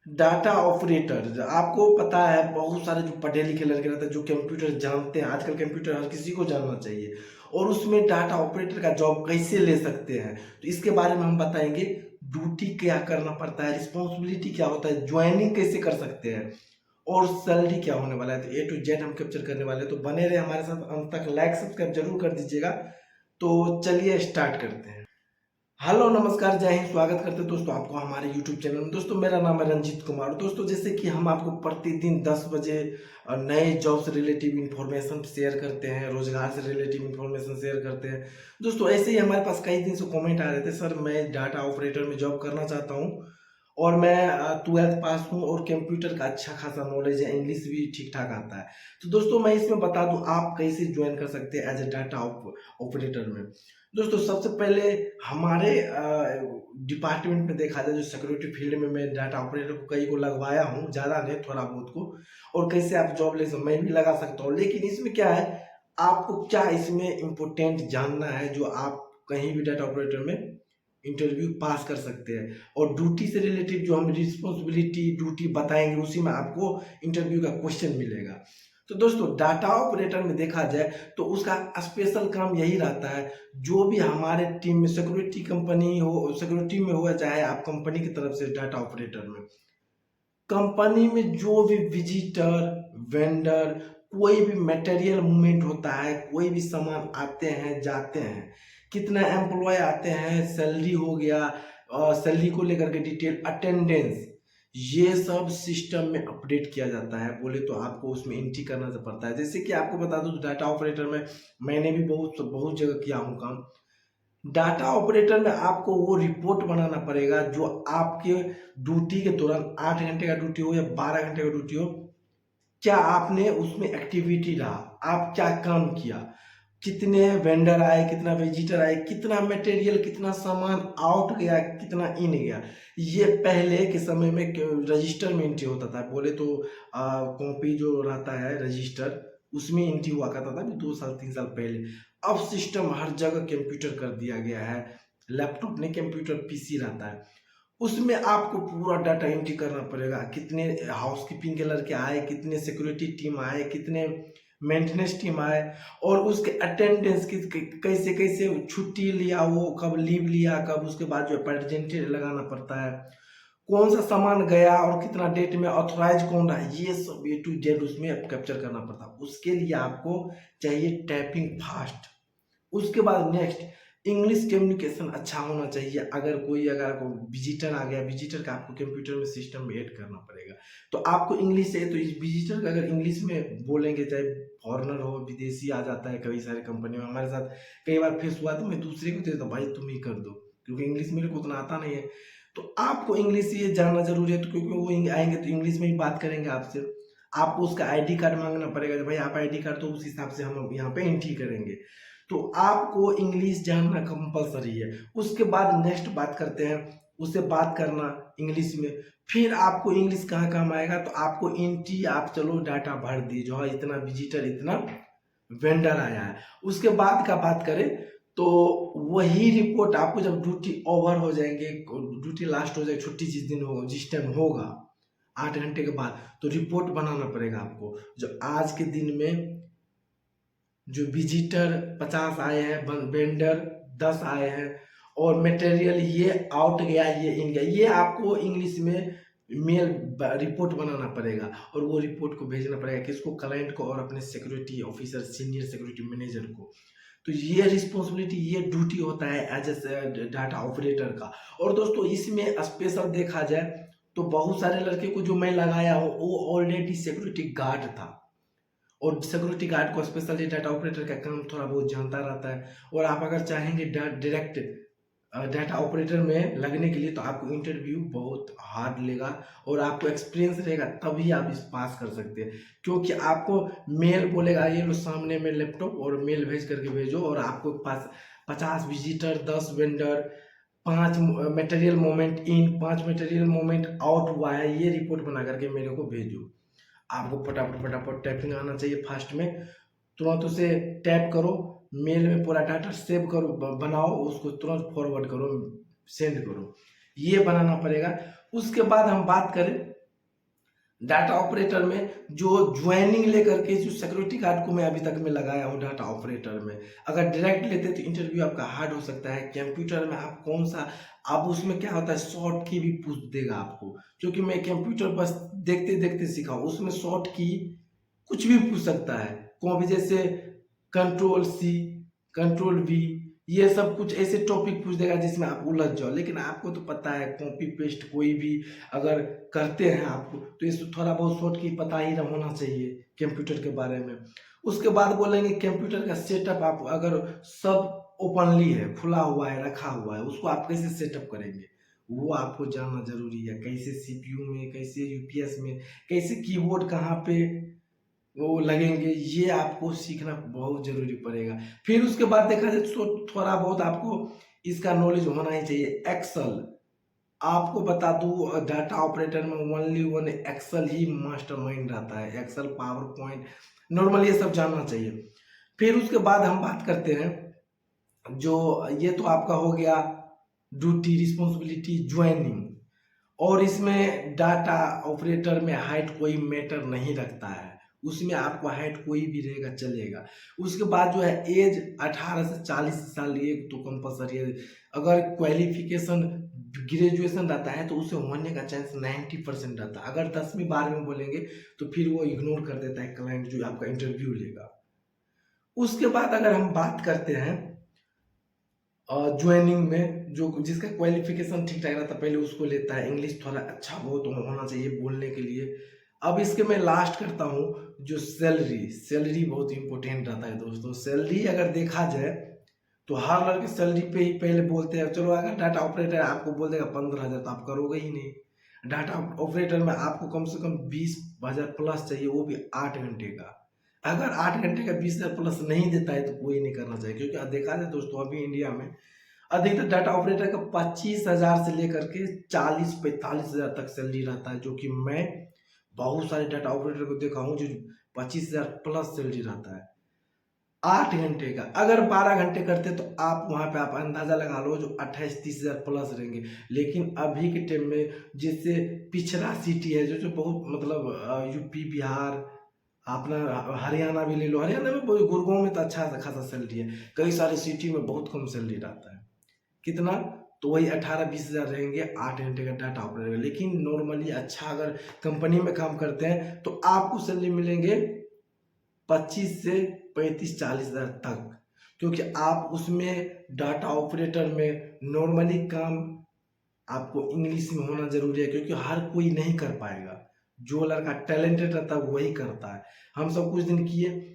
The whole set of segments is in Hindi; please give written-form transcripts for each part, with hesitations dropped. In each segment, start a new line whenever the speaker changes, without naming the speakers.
डाटा ऑपरेटर, आपको पता है बहुत सारे जो पढ़े लिखे लड़के रहते हैं जो कंप्यूटर जानते हैं। आजकल कंप्यूटर हर किसी को जानना चाहिए और उसमें डाटा ऑपरेटर का जॉब कैसे ले सकते हैं, तो इसके बारे में हम बताएंगे। ड्यूटी क्या करना पड़ता है, रिस्पॉन्सिबिलिटी क्या होता है, ज्वाइनिंग कैसे कर सकते हैं और सैलरी क्या होने वाला है, तो ए टू जेड हम कैप्चर करने वाले हैं। तो बने रहे हमारे साथ अंत तक, लाइक सब्सक्राइब जरूर कर दीजिएगा। तो चलिए स्टार्ट करते हैं। हेलो नमस्कार, जय हिंद। स्वागत करते हैं दोस्तों आपको हमारे यूट्यूब चैनल में। दोस्तों मेरा नाम है रंजीत कुमार। दोस्तों जैसे कि हम आपको प्रतिदिन 10 बजे नए जॉब से रिलेटिव इंफॉर्मेशन शेयर करते हैं, रोजगार से रिलेटिव इंफॉर्मेशन शेयर करते हैं। दोस्तों ऐसे ही हमारे पास कई दिन से कमेंट आ रहे थे, सर मैं डाटा ऑपरेटर में जॉब करना चाहता हूँ और मैं 12th पास हूँ और कंप्यूटर का अच्छा खासा नॉलेज है, इंग्लिश भी ठीक ठाक आता है। तो दोस्तों मैं इसमें बता दूं आप कैसे ज्वाइन कर सकते हैं एज ए डाटा ऑपरेटर में। दोस्तों सबसे पहले हमारे डिपार्टमेंट में देखा जाए, जो सिक्योरिटी फील्ड में मैं डाटा ऑपरेटर को कई को लगवाया हूँ, ज़्यादा नहीं थोड़ा बहुत को। और कैसे आप जॉब ले सकते, मैं भी लगा सकता हूँ। लेकिन इसमें क्या है, आपको क्या इसमें इम्पोर्टेंट जानना है जो आप कहीं भी डाटा ऑपरेटर में इंटरव्यू पास कर सकते हैं। और ड्यूटी से रिलेटेड जो हम रिस्पॉन्सिबिलिटी ड्यूटी बताएंगे उसी में आपको इंटरव्यू का क्वेश्चन मिलेगा। तो दोस्तों डाटा ऑपरेटर में देखा जाए तो उसका स्पेशल काम यही रहता है, जो भी हमारे टीम में सिक्योरिटी कंपनी हो, सिक्योरिटी में हो, चाहे आप कंपनी की तरफ से डाटा ऑपरेटर में, कंपनी में जो भी विजिटर, वेंडर, कोई भी मटेरियल मूवमेंट होता है, कोई भी सामान आते हैं जाते हैं, कितना एम्प्लॉय आते हैं, सैलरी हो गया, सैलरी को लेकर के डिटेल, अटेंडेंस, ये सब सिस्टम में अपडेट किया जाता है। बोले तो आपको उसमें एंट्री करना पड़ता है। जैसे कि आपको बता दूं डाटा ऑपरेटर में मैंने भी बहुत बहुत जगह किया हूँ काम। डाटा ऑपरेटर में आपको वो रिपोर्ट बनाना पड़ेगा जो आपके ड्यूटी के दौरान, 8 घंटे का ड्यूटी हो या 12 घंटे का ड्यूटी हो, क्या आपने उसमें एक्टिविटी रहा, आप क्या काम किया, कितने वेंडर आए, कितना विजिटर आए, कितना मटेरियल, कितना सामान आउट गया, कितना इन गया। ये पहले के समय में रजिस्टर में एंट्री होता था। बोले तो कॉपी जो रहता है रजिस्टर, उसमें एंट्री हुआ करता था 2 साल 3 साल पहले। अब सिस्टम हर जगह कंप्यूटर कर दिया गया है। लैपटॉप नहीं, कंप्यूटर पीसी रहता है, उसमें आपको पूरा डाटा एंट्री करना पड़ेगा। कितने हाउसकीपिंग के लड़के आए, कितने सिक्योरिटी टीम आए, कितने मेंटेनेंस टीम आए, और उसके अटेंडेंस की कैसे कैसे छुट्टी लिया, वो कब लीव लिया, कब उसके बाद जो प्रेजेंट लगाना पड़ता है, कौन सा सामान गया और कितना डेट में ऑथराइज कौन रहा, ये सब ए टू जेड उसमें कैप्चर करना पड़ता है। उसके लिए आपको चाहिए टाइपिंग फास्ट। उसके बाद नेक्स्ट, इंग्लिश कम्युनिकेशन अच्छा होना चाहिए। अगर विजिटर आ गया, विजिटर का आपको कंप्यूटर में सिस्टम में ऐड करना पड़ेगा। तो आपको इंग्लिश है तो इस विजिटर का अगर इंग्लिश में बोलेंगे, चाहे फॉरेनर हो, विदेशी आ जाता है कई सारे कंपनी में, हमारे साथ कई बार फेस हुआ, तो मैं दूसरे को देता हूँ, भाई तुम ही कर दो, क्योंकि इंग्लिश मेरे को उतना आता नहीं है। तो आपको इंग्लिश ये जानना जरूरी है, तो क्योंकि वो आएंगे तो इंग्लिश में ही बात करेंगे आपसे। आपको उसका आईडी कार्ड मांगना पड़ेगा, भाई आप आईडी कार्ड, तो उस हिसाब से हम यहाँ पे एंट्री करेंगे। तो आपको इंग्लिश जानना कंपलसरी है। उसके बाद नेक्स्ट बात करते हैं, उससे बात करना इंग्लिश में। फिर आपको इंग्लिश कहाँ काम आएगा, तो आपको एंट्री, आप चलो डाटा भर दी, जो है इतना विजिटर, इतना वेंडर आया है। उसके बाद का बात करें तो वही रिपोर्ट आपको जब ड्यूटी ओवर हो जाएंगे, ड्यूटी लास्ट हो जाए, छुट्टी जिस दिन हो, जिस टाइम होगा 8 घंटे के बाद, तो रिपोर्ट बनाना पड़ेगा आपको। जो आज के दिन में जो विजिटर 50 आए हैं, वेंडर 10 आए हैं, और मटेरियल ये आउट गया, ये इन गया, ये आपको इंग्लिश में मेल रिपोर्ट बनाना पड़ेगा। और वो रिपोर्ट को भेजना पड़ेगा किसको, क्लाइंट को और अपने security officer, senior security manager को। तो ये रिस्पॉन्सिबिलिटी, ये ड्यूटी होता है एज ए डाटा ऑपरेटर का। और दोस्तों इसमें स्पेशल देखा जाए तो बहुत सारे लड़के को जो मैं लगाया हूँ वो ऑलरेडी सिक्योरिटी गार्ड था, और सिक्योरिटी गार्ड को स्पेशली डाटा ऑपरेटर का काम थोड़ा बहुत जानता रहता है। और आप अगर चाहेंगे डायरेक्ट डाटा ऑपरेटर में लगने के लिए, तो आपको इंटरव्यू बहुत हार्ड लेगा और आपको एक्सपीरियंस रहेगा, तभी आप इस पास कर सकते हैं। क्योंकि आपको मेल बोलेगा, ये लो सामने में लैपटॉप और मेल भेज करके भेजो, और आपको पास 50 visitor, 10 vendor, 5 material moment in, 5 material moment out हुआ है, ये रिपोर्ट बना करके मेरे को भेजो। आपको फटाफट फटाफट टाइपिंग आना चाहिए फास्ट में, तुरंत उसे टैप करो, मेल में पूरा डाटा सेव करो, बनाओ, उसको तुरंत फॉरवर्ड करो, सेंड करो, ये बनाना पड़ेगा। उसके बाद हम बात करें डाटा ऑपरेटर में जो ज्वाइनिंग लेकर के जो सिक्योरिटी गार्ड को मैं अभी तक में लगाया हूँ डाटा ऑपरेटर में, अगर डायरेक्ट लेते तो इंटरव्यू आपका हार्ड हो सकता है। कंप्यूटर में आप कौन सा, आप उसमें क्या होता है शॉर्ट की भी पूछ देगा आपको, क्योंकि मैं कंप्यूटर बस देखते देखते सीखा हूँ, उसमें शॉर्ट की कुछ भी पूछ सकता है। कौन भी जैसे कंट्रोल सी, कंट्रोल वी, ये सब कुछ ऐसे टॉपिक पूछ देगा जिसमें आप उलझ जाओ। लेकिन आपको तो पता है कॉपी पेस्ट कोई भी अगर करते हैं आपको तो इसमें थोड़ा बहुत शॉर्ट की पता ही होना चाहिए कंप्यूटर के बारे में। उसके बाद बोलेंगे कंप्यूटर का सेटअप, आप अगर सब ओपनली है, खुला हुआ है, रखा हुआ है, उसको आप कैसे सेटअप करेंगे वो आपको जानना जरूरी है। कैसे सीपीयू में, कैसे यूपीएस में, कैसे कीबोर्ड कहाँ पे वो लगेंगे, ये आपको सीखना बहुत जरूरी पड़ेगा। फिर उसके बाद देखा जाए तो थोड़ा बहुत आपको इसका नॉलेज होना ही चाहिए। एक्सेल, आपको बता दूं डाटा ऑपरेटर में ओनली वन एक्सेल ही मास्टरमाइंड रहता है। एक्सेल, पावर पॉइंट, नॉर्मल ये सब जानना चाहिए। फिर उसके बाद हम बात करते हैं, जो ये तो आपका हो गया ड्यूटी, रिस्पॉन्सिबिलिटी, ज्वाइनिंग। और इसमें डाटा ऑपरेटर में हाइट कोई मैटर नहीं रखता है, उसमें आपको हाइट कोई भी रहेगा चलेगा। उसके बाद जो है एज 18 से 40 साल ये तो कंपलसरी है। अगर क्वालिफिकेशन ग्रेजुएशन रहता है तो उसे होने का चांस 90% रहता है। अगर 10वीं 12वीं बोलेंगे तो फिर वो इग्नोर कर देता है क्लाइंट जो आपका इंटरव्यू लेगा। उसके बाद अगर हम बात करते हैं ज्वाइनिंग में, जो जिसका क्वालिफिकेशन ठीक ठाक रहता है पहले उसको लेता है। इंग्लिश थोड़ा अच्छा बहुत होना चाहिए बोलने के लिए। अब इसके मैं लास्ट करता हूँ, जो सैलरी, सैलरी बहुत इंपॉर्टेंट रहता है दोस्तों। सैलरी अगर देखा जाए तो हर लड़के सैलरी पे ही पहले बोलते हैं। चलो अगर डाटा ऑपरेटर आपको बोल देगा 15,000 तो आप करोगे ही नहीं। डाटा ऑपरेटर में आपको कम से कम 20,000 प्लस चाहिए, वो भी 8 घंटे का। अगर 8 घंटे का 20,000 प्लस नहीं देता है तो कोई नहीं करना चाहिए, क्योंकि देखा जाए दोस्तों अभी इंडिया में अधिकतर डाटा ऑपरेटर का 25,000 से लेकर के 40-45,000 तक सैलरी रहता है। जो कि मैं बहुत सारे डाटा ऑपरेटर को देखा हूँ जो 25,000 प्लस सैलरी रहता है 8 घंटे का। अगर 12 घंटे करते तो आप वहां पे आप अंदाजा लगा लो जो 28-30,000 प्लस रहेंगे। लेकिन अभी के टाइम में जैसे पिछड़ा सिटी है, जो बहुत मतलब यूपी, बिहार, अपना हरियाणा भी ले लो, हरियाणा में गुड़गांव में तो अच्छा खासा सैलरी है। कई सारे सिटी में बहुत कम सैलरी रहता है। कितना, तो वही 18-20,000 रहेंगे 8 घंटे का डाटा ऑपरेटर। लेकिन नॉर्मली अच्छा अगर कंपनी में काम करते हैं तो आपको सैलरी मिलेंगे 25 से 35-40,000 तक, क्योंकि आप उसमें डाटा ऑपरेटर में नॉर्मली काम आपको इंग्लिश में होना जरूरी है, क्योंकि हर कोई नहीं कर पाएगा। जो लड़का टैलेंटेड रहता है वही करता है। हम सब कुछ दिन किए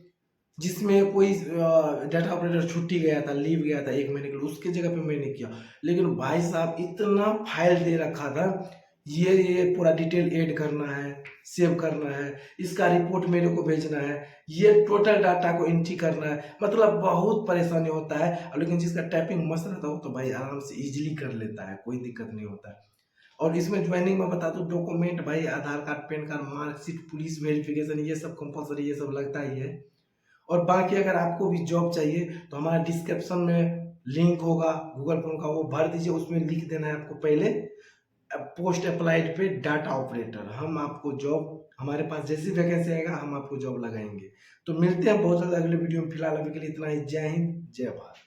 जिसमें कोई डाटा ऑपरेटर छुट्टी गया था, लीव गया था 1 महीने के लिए, उसके जगह पे मैंने किया। लेकिन भाई साहब इतना फाइल दे रखा था, ये पूरा डिटेल ऐड करना है, सेव करना है, इसका रिपोर्ट मेरे को भेजना है, ये टोटल डाटा को एंट्री करना है, मतलब बहुत परेशानी होता है। लेकिन जिसका टाइपिंग मस्त रहता हो तो भाई आराम से इजीली कर लेता है, कोई दिक्कत नहीं होता है। और इसमें ज्वाइनिंग में बता दूं डॉक्यूमेंट भाई Aadhaar card, PAN card, marksheet, police verification, ये सब कंपलसरी, ये सब लगता ही है। और बाकी अगर आपको भी जॉब चाहिए तो हमारा डिस्क्रिप्शन में लिंक होगा गूगल फॉर्म का, वो भर दीजिए। उसमें लिख देना है आपको पहले पोस्ट अप्लाइड पे डाटा ऑपरेटर। हम आपको जॉब, हमारे पास जैसी वैकेंसी आएगा हम आपको जॉब लगाएंगे। तो मिलते हैं बहुत जल्द अगले वीडियो में। फिलहाल अभी के लिए इतना ही। जय हिंद, जय भारत।